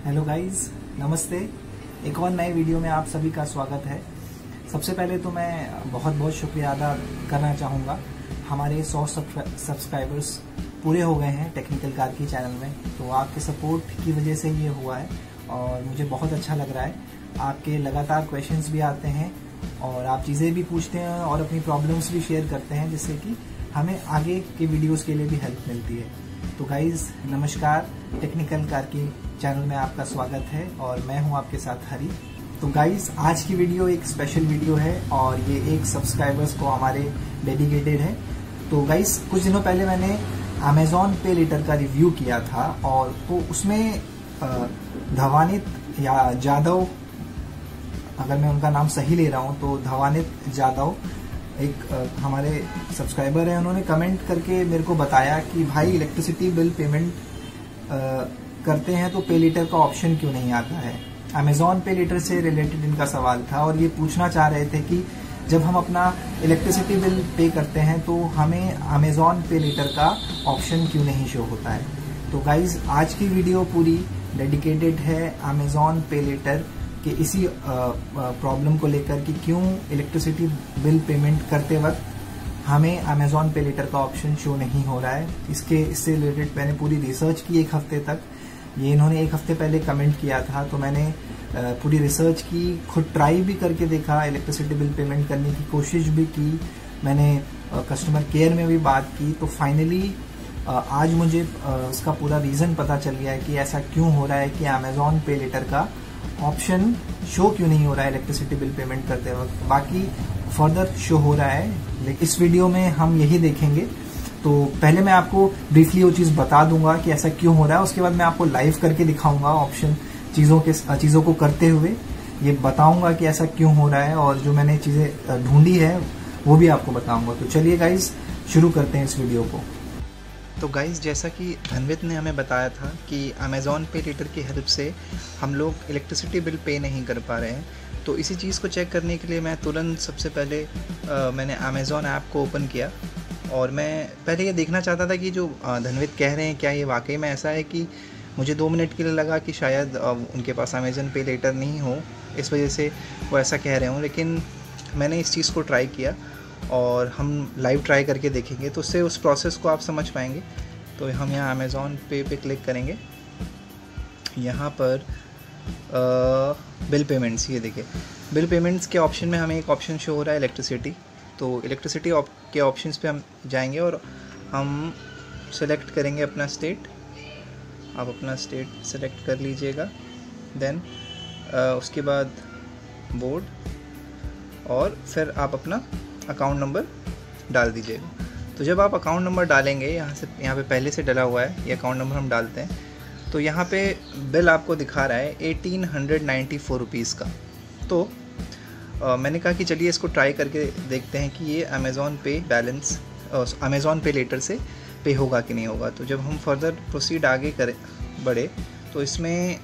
Hello guys, नमस्ते। एक और नए वीडियो में आप सभी का स्वागत है। सबसे पहले तो मैं बहुत बहुत शुक्रिया अदा करना चाहूँगा। हमारे 100 सब्सक्राइबर्स पूरे हो गए हैं टेक्निकल कार की चैनल में, तो आपके सपोर्ट की वजह से ये हुआ है और मुझे बहुत अच्छा लग रहा है। आपके लगातार क्वेश्चंस भी आते हैं और आप चीज़ें भी पूछते हैं और अपनी प्रॉब्लम्स भी शेयर करते हैं, जिससे कि हमें आगे के वीडियोज़ के लिए भी हेल्प मिलती है। तो गाइज नमस्कार, टेक्निकल कार की चैनल में आपका स्वागत है और मैं हूं आपके साथ हरी। तो गाइज आज की वीडियो एक स्पेशल वीडियो है और ये एक सब्सक्राइबर्स को हमारे डेडिकेटेड है। तो गाइज कुछ दिनों पहले मैंने अमेजॉन पे लेटर का रिव्यू किया था और तो उसमें धवानित या जादव, अगर मैं उनका नाम सही ले रहा हूं तो धवानित जादव एक हमारे सब्सक्राइबर हैं, उन्होंने कमेंट करके मेरे को बताया कि भाई इलेक्ट्रिसिटी बिल पेमेंट करते हैं तो पे लेटर का ऑप्शन क्यों नहीं आता है। अमेजॉन पे लेटर से रिलेटेड इनका सवाल था और ये पूछना चाह रहे थे कि जब हम अपना इलेक्ट्रिसिटी बिल पे करते हैं तो हमें अमेजॉन पे लेटर का ऑप्शन क्यों नहीं शो होता है। तो गाइज आज की वीडियो पूरी डेडिकेटेड है अमेजॉन पे लेटर कि इसी प्रॉब्लम को लेकर कि क्यों इलेक्ट्रिसिटी बिल पेमेंट करते वक्त हमें अमेजॉन पे लेटर का ऑप्शन शो नहीं हो रहा है। इससे रिलेटेड मैंने पूरी रिसर्च की एक हफ्ते तक। ये इन्होंने एक हफ्ते पहले कमेंट किया था, तो मैंने पूरी रिसर्च की, खुद ट्राई भी करके देखा, इलेक्ट्रिसिटी बिल पेमेंट करने की कोशिश भी की, मैंने कस्टमर केयर में भी बात की। तो फाइनली आज मुझे उसका पूरा रीज़न पता चल गया है कि ऐसा क्यों हो रहा है कि अमेजॉन पे लेटर का ऑप्शन शो क्यों नहीं हो रहा है इलेक्ट्रिसिटी बिल पेमेंट करते वक्त। बाकी फर्दर शो हो रहा है, लेकिन इस वीडियो में हम यही देखेंगे। तो पहले मैं आपको ब्रीफली वो चीज़ बता दूंगा कि ऐसा क्यों हो रहा है, उसके बाद मैं आपको लाइव करके दिखाऊंगा ऑप्शन, चीज़ों को करते हुए ये बताऊंगा कि ऐसा क्यों हो रहा है और जो मैंने चीज़ें ढूंढी है वो भी आपको बताऊंगा। तो चलिए गाइज शुरू करते हैं इस वीडियो को। तो गाइज़ जैसा कि धनवित ने हमें बताया था कि अमेज़ॉन पे लेटर की हेल्प से हम लोग इलेक्ट्रिसिटी बिल पे नहीं कर पा रहे हैं, तो इसी चीज़ को चेक करने के लिए मैं तुरंत सबसे पहले मैंने अमेज़ॉन ऐप को ओपन किया और मैं पहले ये देखना चाहता था कि जो धनवित कह रहे हैं क्या ये वाकई में ऐसा है। कि मुझे 2 मिनट के लिए लगा कि शायद उनके पास अमेज़ॉन पे लेटर नहीं हो, इस वजह से वो ऐसा कह रहे हों। लेकिन मैंने इस चीज़ को ट्राई किया और हम लाइव ट्राई करके देखेंगे तो उससे उस प्रोसेस को आप समझ पाएंगे। तो हम यहाँ अमेज़ॉन पे क्लिक करेंगे, यहाँ पर बिल पेमेंट्स, ये देखिए बिल पेमेंट्स के ऑप्शन में हमें एक ऑप्शन शो हो रहा है इलेक्ट्रिसिटी। तो इलेक्ट्रिसिटी के ऑप्शंस पे हम जाएंगे और हम सेलेक्ट करेंगे अपना स्टेट। आप अपना स्टेट सेलेक्ट कर लीजिएगा, देन उसके बाद बोर्ड और फिर आप अपना अकाउंट नंबर डाल दीजिएगा। तो जब आप अकाउंट नंबर डालेंगे, यहाँ पे पहले से डला हुआ है ये अकाउंट नंबर हम डालते हैं, तो यहाँ पे बिल आपको दिखा रहा है 1894 रुपीज़ का। तो मैंने कहा कि चलिए इसको ट्राई करके देखते हैं कि ये अमेज़ॉन पे बैलेंस, अमेज़ॉन पे लेटर से पे होगा कि नहीं होगा। तो जब हम फर्दर प्रोसीड आगे बढ़े तो इसमें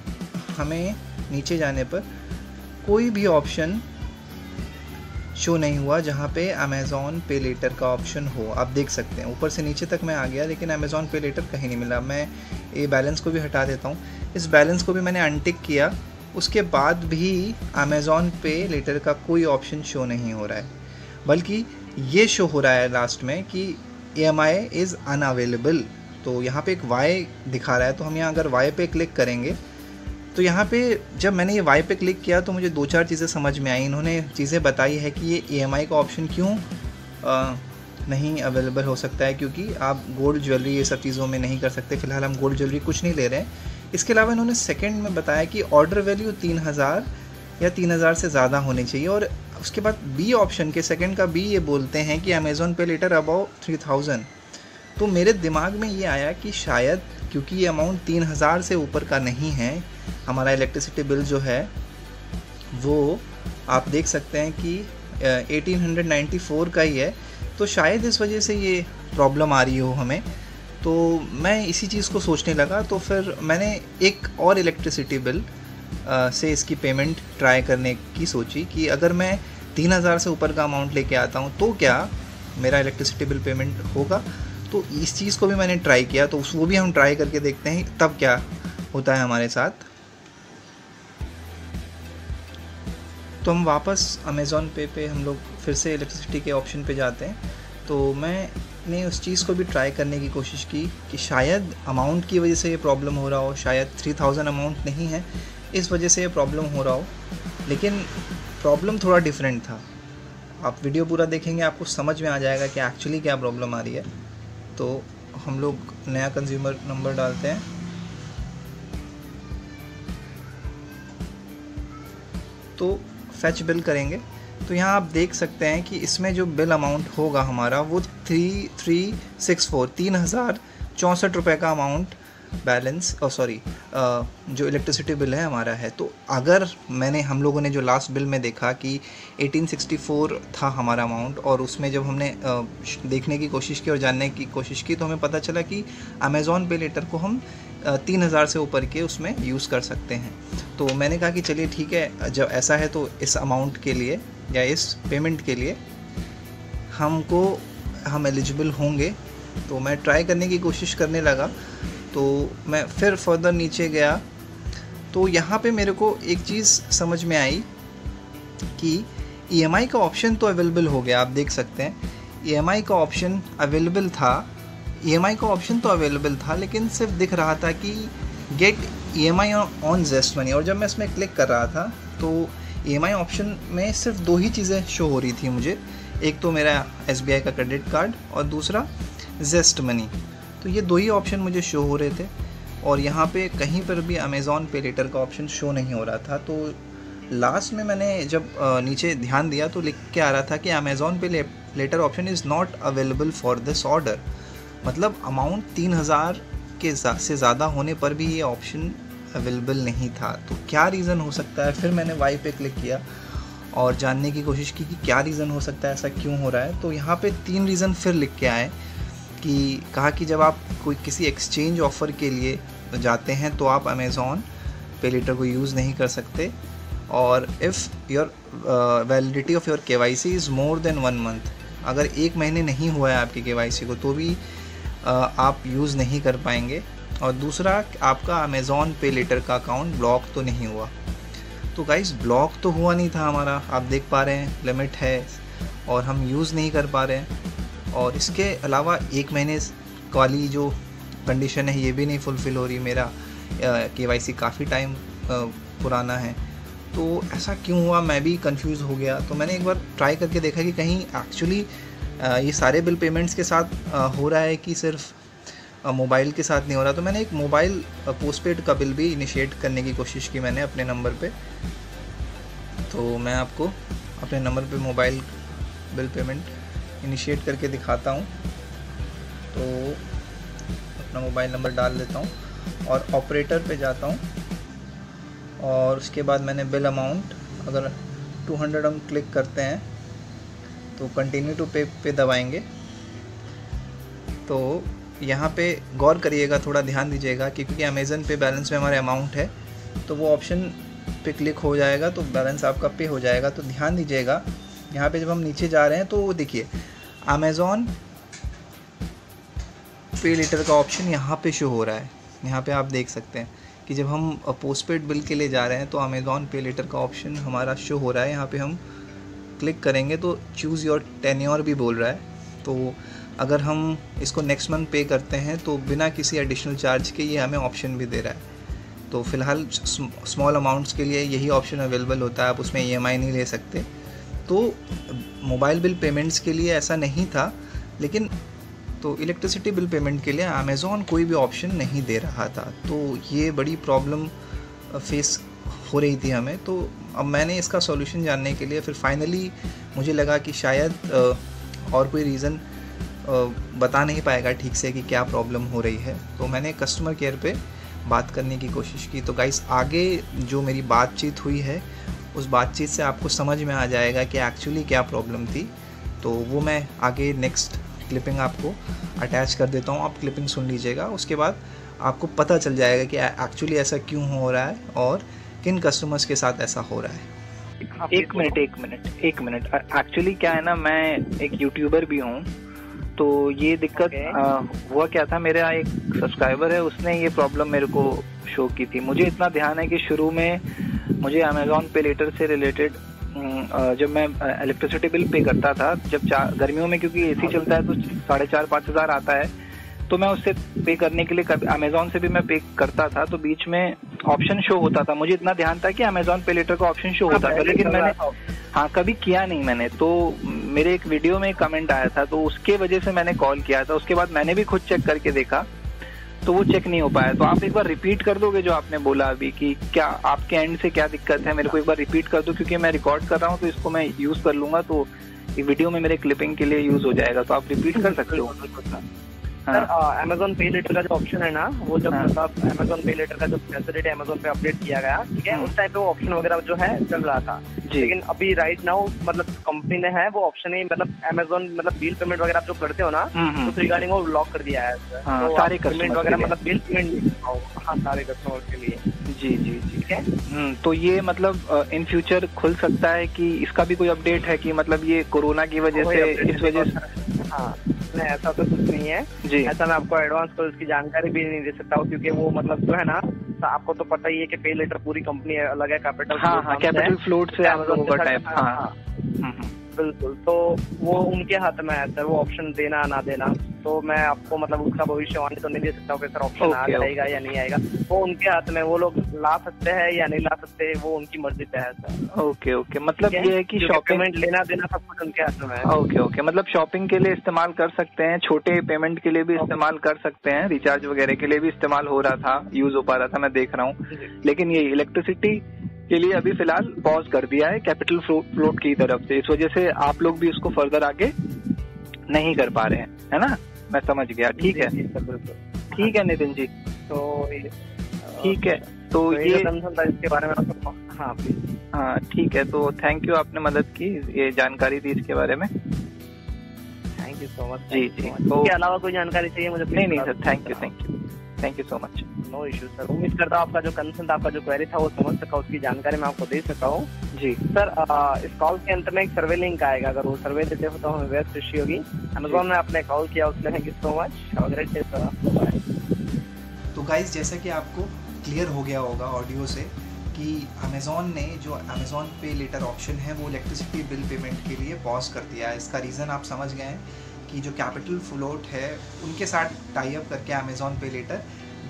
हमें नीचे जाने पर कोई भी ऑप्शन शो नहीं हुआ जहाँ पे अमेज़ॉन पे लेटर का ऑप्शन हो। आप देख सकते हैं ऊपर से नीचे तक मैं आ गया लेकिन अमेज़ॉन पे लेटर कहीं नहीं मिला। मैं ये बैलेंस को भी हटा देता हूँ, इस बैलेंस को भी मैंने अनटिक किया, उसके बाद भी अमेज़ॉन पे लेटर का कोई ऑप्शन शो नहीं हो रहा है, बल्कि ये शो हो रहा है लास्ट में कि EMI इज़ अनअवेलेबल। तो यहाँ पे एक वाई दिखा रहा है, तो हम यहाँ अगर वाई पे क्लिक करेंगे तो यहाँ पे जब मैंने ये वाई पे क्लिक किया तो मुझे 2-4 चीज़ें समझ में आई। इन्होंने चीज़ें बताई है कि ये EMI का ऑप्शन क्यों नहीं अवेलेबल हो सकता है, क्योंकि आप गोल्ड ज्वेलरी ये सब चीज़ों में नहीं कर सकते। फ़िलहाल हम गोल्ड ज्वेलरी कुछ नहीं ले रहे हैं। इसके अलावा इन्होंने सेकंड में बताया कि ऑर्डर वैल्यू 3000 या 3000 से ज़्यादा होनी चाहिए। और उसके बाद बी ऑप्शन के सेकंड का बी ये बोलते हैं कि अमेज़ॉन पे लेटर अबाउ 3000। तो मेरे दिमाग में ये आया कि शायद क्योंकि ये अमाउंट 3000 से ऊपर का नहीं है, हमारा इलेक्ट्रिसिटी बिल जो है वो आप देख सकते हैं कि 1894 का ही है, तो शायद इस वजह से ये प्रॉब्लम आ रही हो हमें। तो मैं इसी चीज़ को सोचने लगा, तो फिर मैंने एक और इलेक्ट्रिसिटी बिल से इसकी पेमेंट ट्राई करने की सोची कि अगर मैं 3000 से ऊपर का अमाउंट लेके आता हूँ तो क्या मेरा इलेक्ट्रिसिटी बिल पेमेंट होगा। तो इस चीज़ को भी मैंने ट्राई किया, तो वो भी हम ट्राई करके देखते हैं तब क्या होता है हमारे साथ। तो हम वापस अमेज़ॉन पे हम लोग फिर से इलेक्ट्रिसिटी के ऑप्शन पे जाते हैं। तो मैंने उस चीज़ को भी ट्राई करने की कोशिश की कि शायद अमाउंट की वजह से ये प्रॉब्लम हो रहा हो, शायद 3000 अमाउंट नहीं है इस वजह से ये प्रॉब्लम हो रहा हो, लेकिन प्रॉब्लम थोड़ा डिफरेंट था। आप वीडियो पूरा देखेंगे आपको समझ में आ जाएगा कि एक्चुअली क्या प्रॉब्लम आ रही है। तो हम लोग नया कंज्यूमर नंबर डालते हैं, तो फैच बिल करेंगे। तो यहाँ आप देख सकते हैं कि इसमें जो बिल अमाउंट होगा हमारा वो 3064 रुपये का अमाउंट बैलेंस जो इलेक्ट्रिसिटी बिल है हमारा है। तो अगर हम लोगों ने जो लास्ट बिल में देखा कि 1864 था हमारा अमाउंट, और उसमें जब हमने देखने की कोशिश की और जानने की कोशिश की तो हमें पता चला कि अमेज़ॉन पे लेटर को हम 3000 से ऊपर के उसमें यूज़ कर सकते हैं। तो मैंने कहा कि चलिए ठीक है, जब ऐसा है तो इस अमाउंट के लिए या इस पेमेंट के लिए हम एलिजिबल होंगे। तो मैं ट्राई करने की कोशिश करने लगा। तो मैं फिर फर्दर नीचे गया, तो यहाँ पे मेरे को एक चीज़ समझ में आई कि EMI का ऑप्शन तो अवेलेबल हो गया। आप देख सकते हैं EMI का ऑप्शन अवेलेबल था, लेकिन सिर्फ दिख रहा था कि गेट EMI ऑन ज़ेस्ट मनी। और जब मैं इसमें क्लिक कर रहा था तो EMI ऑप्शन में सिर्फ 2 ही चीज़ें शो हो रही थी मुझे, एक तो मेरा SBI का क्रेडिट कार्ड और दूसरा ज़ेस्ट मनी। तो ये 2 ही ऑप्शन मुझे शो हो रहे थे, और यहाँ पे कहीं पर भी अमेज़ॉन पे लेटर का ऑप्शन शो नहीं हो रहा था। तो लास्ट में मैंने जब नीचे ध्यान दिया तो लिख के आ रहा था कि Amazon pay later option is not available for this order. मतलब अमाउंट 3000 से ज़्यादा होने पर भी ये ऑप्शन अवेलेबल नहीं था। तो क्या रीज़न हो सकता है? फिर मैंने वाई पे क्लिक किया और जानने की कोशिश की कि क्या रीज़न हो सकता है, ऐसा क्यों हो रहा है। तो यहाँ पे 3 रीज़न फिर लिख के आए कि कहा कि जब आप किसी एक्सचेंज ऑफ़र के लिए जाते हैं तो आप अमेज़ॉन पे लेटर को यूज़ नहीं कर सकते, और if your validity of your KYC is more than 1 month, अगर 1 महीने नहीं हुआ है आपके KYC को तो भी आप यूज़ नहीं कर पाएंगे। और दूसरा, आपका अमेज़ॉन पे लेटर का अकाउंट ब्लॉक तो नहीं हुआ। तो गाइस, ब्लॉक तो हुआ नहीं था हमारा, आप देख पा रहे हैं लिमिट है और हम यूज़ नहीं कर पा रहे हैं। और इसके अलावा 1 महीने वाली जो कंडीशन है ये भी नहीं फुलफ़िल हो रही, मेरा KYC काफ़ी टाइम पुराना है। तो ऐसा क्यों हुआ, मैं भी कंफ्यूज हो गया। तो मैंने एक बार ट्राई करके देखा कि कहीं एक्चुअली ये सारे बिल पेमेंट्स के साथ हो रहा है कि सिर्फ मोबाइल के साथ नहीं हो रहा। तो मैंने एक मोबाइल पोस्टपेड का बिल भी इनिशिएट करने की कोशिश की मैंने अपने नंबर पे। तो मैं आपको अपने नंबर पे मोबाइल बिल पेमेंट इनिशिएट करके दिखाता हूँ। तो अपना मोबाइल नंबर डाल देता हूँ और ऑपरेटर पे जाता हूँ, और उसके बाद मैंने बिल अमाउंट अगर 200 हम क्लिक करते हैं तो कंटिन्यू टू पे दबाएंगे। तो यहाँ पे गौर करिएगा, थोड़ा ध्यान दीजिएगा कि क्योंकि अमेज़न पे बैलेंस में हमारे अमाउंट है तो वो ऑप्शन पे क्लिक हो जाएगा तो बैलेंस आपका पे हो जाएगा। तो ध्यान दीजिएगा, यहाँ पे जब हम नीचे जा रहे हैं तो देखिए अमेज़ॉन पे लेटर का ऑप्शन यहाँ पे शो हो रहा है। यहाँ पे आप देख सकते हैं कि जब हम पोस्टपेड बिल के लिए जा रहे हैं तो अमेज़ॉन पे लेटर का ऑप्शन हमारा शो हो रहा है। यहाँ पे हम क्लिक करेंगे तो चूज़ योर टेन्योर भी बोल रहा है। तो अगर हम इसको नेक्स्ट मंथ पे करते हैं तो बिना किसी एडिशनल चार्ज के ये हमें ऑप्शन भी दे रहा है। तो फ़िलहाल स्मॉल अमाउंट्स के लिए यही ऑप्शन अवेलेबल होता है, आप उसमें EMI नहीं ले सकते। तो मोबाइल बिल पेमेंट्स के लिए ऐसा नहीं था, लेकिन तो इलेक्ट्रिसिटी बिल पेमेंट के लिए अमेज़ॉन कोई भी ऑप्शन नहीं दे रहा था। तो ये बड़ी प्रॉब्लम फेस हो रही थी हमें। तो अब मैंने इसका सॉल्यूशन जानने के लिए फिर फाइनली मुझे लगा कि शायद और कोई रीज़न बता नहीं पाएगा ठीक से कि क्या प्रॉब्लम हो रही है। तो मैंने कस्टमर केयर पे बात करने की कोशिश की। तो गाइस, आगे जो मेरी बातचीत हुई है उस बातचीत से आपको समझ में आ जाएगा कि एक्चुअली क्या प्रॉब्लम थी। तो वो मैं आगे नेक्स्ट क्लिपिंग आपको अटैच कर देता हूँ, आप क्लिपिंग सुन लीजिएगा। उसके बाद आपको पता चल जाएगा कि एक्चुअली ऐसा क्यों हो रहा है और किन कस्टमर्स के साथ ऐसा हो रहा है। एक मिनट एक्चुअली क्या है ना, मैं एक यूट्यूबर भी हूँ। तो ये दिक्कत हुआ क्या था, मेरा एक सब्सक्राइबर है, उसने ये प्रॉब्लम मेरे को शो की थी। मुझे इतना ध्यान है कि शुरू में मुझे अमेज़ॉन पे लेटर से रिलेटेड जब मैं इलेक्ट्रिसिटी बिल पे करता था, जब गर्मियों में क्योंकि एसी चलता है तो 4,500-5,000 आता है, तो मैं उससे पे करने के लिए अमेजोन से भी मैं पे करता था, तो बीच में ऑप्शन शो होता था। मुझे इतना ध्यान था कि अमेजोन पे लेटर का ऑप्शन शो होता था, लेकिन मैंने कभी किया नहीं मैंने। तो मेरे एक वीडियो में एक कमेंट आया था, तो उसके वजह से मैंने कॉल किया था। उसके बाद मैंने भी खुद चेक करके देखा तो वो चेक नहीं हो पाया। तो आप एक बार रिपीट कर दोगे जो आपने बोला अभी, कि क्या आपके एंड से क्या दिक्कत है, मेरे को एक बार रिपीट कर दो, क्योंकि मैं रिकॉर्ड कर रहा हूँ तो इसको मैं यूज कर लूंगा, तो वीडियो में मेरे क्लिपिंग के लिए यूज हो जाएगा। तो आप रिपीट कर सकते हो। सर अमेजोन पे लेटर का जो ऑप्शन है ना, वो जब मतलब अमेजोन पे लेटर का जो फैसिलिटी अमेजोन पे अपडेट किया गया, ठीक है, उस टाइम पे वो ऑप्शन वगैरह जो है चल रहा था। लेकिन अभी राइट नाउ मतलब कंपनी ने है वो ऑप्शन ही मतलब अमेजोन मतलब बिल पेमेंट वगैरह आप जो करते हो ना, उस रिगार्डिंग वो लॉक कर दिया है। तो सारे पेमेंट वगैरह मतलब बिल पेमेंट सारे कस्टमर के लिए। जी जी जी, ठीक है। तो ये मतलब इन फ्यूचर खुल सकता है कि इसका भी कोई अपडेट है कि मतलब ये कोरोना की वजह से, इस वजह से? हाँ, नहीं ऐसा तो कुछ नहीं है जी। ऐसा मैं आपको एडवांस पर उसकी जानकारी भी नहीं दे सकता हूँ, क्योंकि वो मतलब जो है ना, आपको तो पता ही है कि पे लेटर पूरी कंपनी अलग है, कैपिटल कैपिटल फ्लोट से आप लोगों का टाइप। हाँ बिल्कुल। तो वो उनके हाथ में है सर, वो ऑप्शन देना ना देना। तो मैं आपको मतलब उसका भविष्यवाणी तो नहीं दे सकता हूँ कि सर ऑप्शन आ जाएगा या नहीं आएगा, वो उनके हाथ में। वो लोग ला सकते हैं या नहीं ला सकते, वो उनकी मर्जी पे है सर। ओके ओके, मतलब ये है कि शॉपिंग पेमेंट लेना देना सब कुछ उनके हाथ में है। ओके ओके, मतलब शॉपिंग के लिए इस्तेमाल कर सकते हैं, छोटे पेमेंट के लिए भी इस्तेमाल कर सकते हैं, रिचार्ज वगैरह के लिए भी इस्तेमाल हो रहा था, यूज हो पा रहा था, मैं देख रहा हूँ। लेकिन ये इलेक्ट्रिसिटी के लिए अभी फिलहाल पॉज कर दिया है कैपिटल फ्लोट की तरफ से, इस वजह से आप लोग भी उसको फर्दर आगे नहीं कर पा रहे हैं, है ना? मैं समझ गया। ठीक है, ठीक है नितिन जी। तो ठीक है, तो ये इसके बारे में हाँ प्लीज। हाँ ठीक है, तो थैंक यू, आपने मदद की, ये जानकारी दी इसके बारे में। Thank you so much. जी जी, इसके अलावा कोई जानकारी चाहिए मुझे? नहीं sir, thank you so much. No issue sir. उम्मीद करता हूँ आपका जो कंसर्न, आपका जो क्वेरी था वो समझ सका, उसकी जानकारी मैं आपको दे सका हूँ जी। सर इस कॉल के अंत में एक सर्वे लिंक आएगा, अगर वो सर्वे देते हो तो हमें बेस्ट खुशी होगी। अमेजोन में आपने कॉल किया उसके लिए thank you so much. Have a great day sir. तो गाइस, जैसा कि आपको क्लियर हो गया होगा ऑडियो से कि अमेज़ॉन ने जो अमेज़ॉन पे लेटर ऑप्शन है वो इलेक्ट्रिसिटी बिल पेमेंट के लिए पॉज कर दिया है। इसका रीज़न आप समझ गए हैं कि जो कैपिटल फ्लोट है उनके साथ टाई अप करके अमेज़ॉन पे लेटर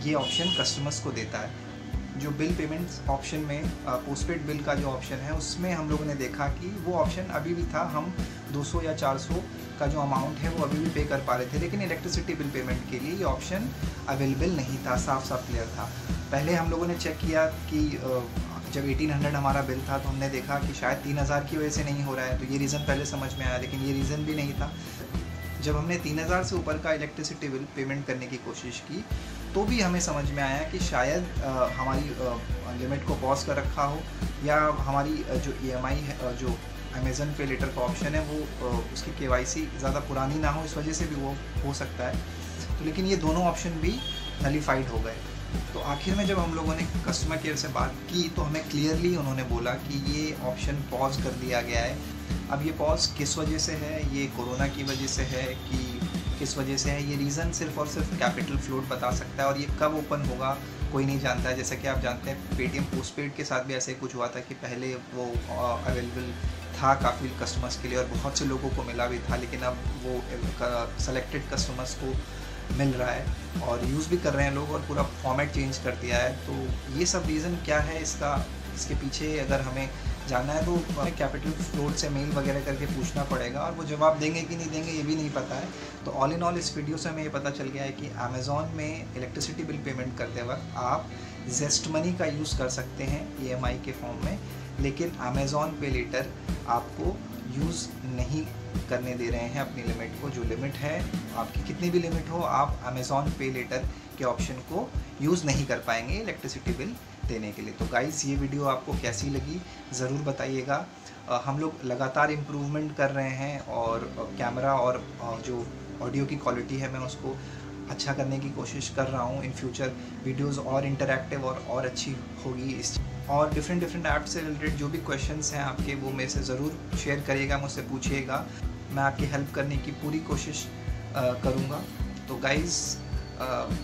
ये ऑप्शन कस्टमर्स को देता है। जो बिल पेमेंट्स ऑप्शन में पोस्टपेड बिल का जो ऑप्शन है उसमें हम लोगों ने देखा कि वो ऑप्शन अभी भी था, हम 200 या 400 का जो अमाउंट है वो अभी भी पे कर पा रहे थे, लेकिन इलेक्ट्रिसिटी बिल पेमेंट के लिए ये ऑप्शन अवेलेबल नहीं था, साफ क्लियर था। पहले हम लोगों ने चेक किया कि जब 1800 हमारा बिल था तो हमने देखा कि शायद 3000 की वजह से नहीं हो रहा है, तो ये रीज़न पहले समझ में आया, लेकिन ये रीज़न भी नहीं था। जब हमने 3000 से ऊपर का इलेक्ट्रिसिटी बिल पेमेंट करने की कोशिश की तो भी हमें समझ में आया कि शायद हमारी लिमिट को पॉज कर रखा हो, या हमारी जो EMI है, जो अमेज़न पे लेटर का ऑप्शन है वो उसकी KYC ज़्यादा पुरानी ना हो, इस वजह से भी वो हो सकता है। तो लेकिन ये दोनों ऑप्शन भी नलीफाइड हो गए। तो आखिर में जब हम लोगों ने कस्टमर केयर से बात की तो हमें क्लियरली उन्होंने बोला कि ये ऑप्शन पॉज कर दिया गया है। अब ये पॉज किस वजह से है, ये कोरोना की वजह से है कि किस वजह से है, ये रीज़न सिर्फ और सिर्फ कैपिटल फ्लोट बता सकता है, और ये कब ओपन होगा कोई नहीं जानता है। जैसा कि आप जानते हैं पेटीएम पोस्टपेड के साथ भी ऐसे कुछ हुआ था कि पहले वो अवेलेबल था काफ़ी कस्टमर्स के लिए और बहुत से लोगों को मिला भी था, लेकिन अब वो सेलेक्टेड कस्टमर्स को मिल रहा है और यूज़ भी कर रहे हैं लोग, और पूरा फॉर्मेट चेंज कर दिया है। तो ये सब रीज़न क्या है इसके पीछे अगर हमें जानना है तो हमें कैपिटल फ्लोट से मेल वगैरह करके पूछना पड़ेगा, और वो जवाब देंगे कि नहीं देंगे ये भी नहीं पता है। तो ऑल इन ऑल इस वीडियो से हमें ये पता चल गया है कि अमेज़ॉन में इलेक्ट्रिसिटी बिल पेमेंट करते वक्त आप जेस्ट मनी का यूज़ कर सकते हैं EMI के फॉर्म में, लेकिन अमेज़ॉन पे लेटर आपको यूज़ नहीं करने दे रहे हैं अपनी लिमिट को। जो लिमिट है आपकी कितनी भी लिमिट हो, आप अमेज़ॉन पे लेटर के ऑप्शन को यूज़ नहीं कर पाएंगे इलेक्ट्रिसिटी बिल देने के लिए। तो गाइस, ये वीडियो आपको कैसी लगी ज़रूर बताइएगा। हम लोग लगातार इम्प्रूवमेंट कर रहे हैं और कैमरा और जो ऑडियो की क्वालिटी है मैं उसको अच्छा करने की कोशिश कर रहा हूँ। इन फ्यूचर वीडियोस और इंटरैक्टिव और अच्छी होगी और डिफरेंट ऐप से रिलेटेड जो भी क्वेश्चंस हैं आपके, वो मेरे से ज़रूर शेयर करिएगा, मुझसे पूछिएगा, मैं आपकी हेल्प करने की पूरी कोशिश करूँगा। तो गाइज़,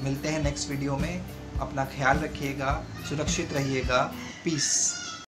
मिलते हैं नेक्स्ट वीडियो में। अपना ख्याल रखिएगा, सुरक्षित रहिएगा, पीस।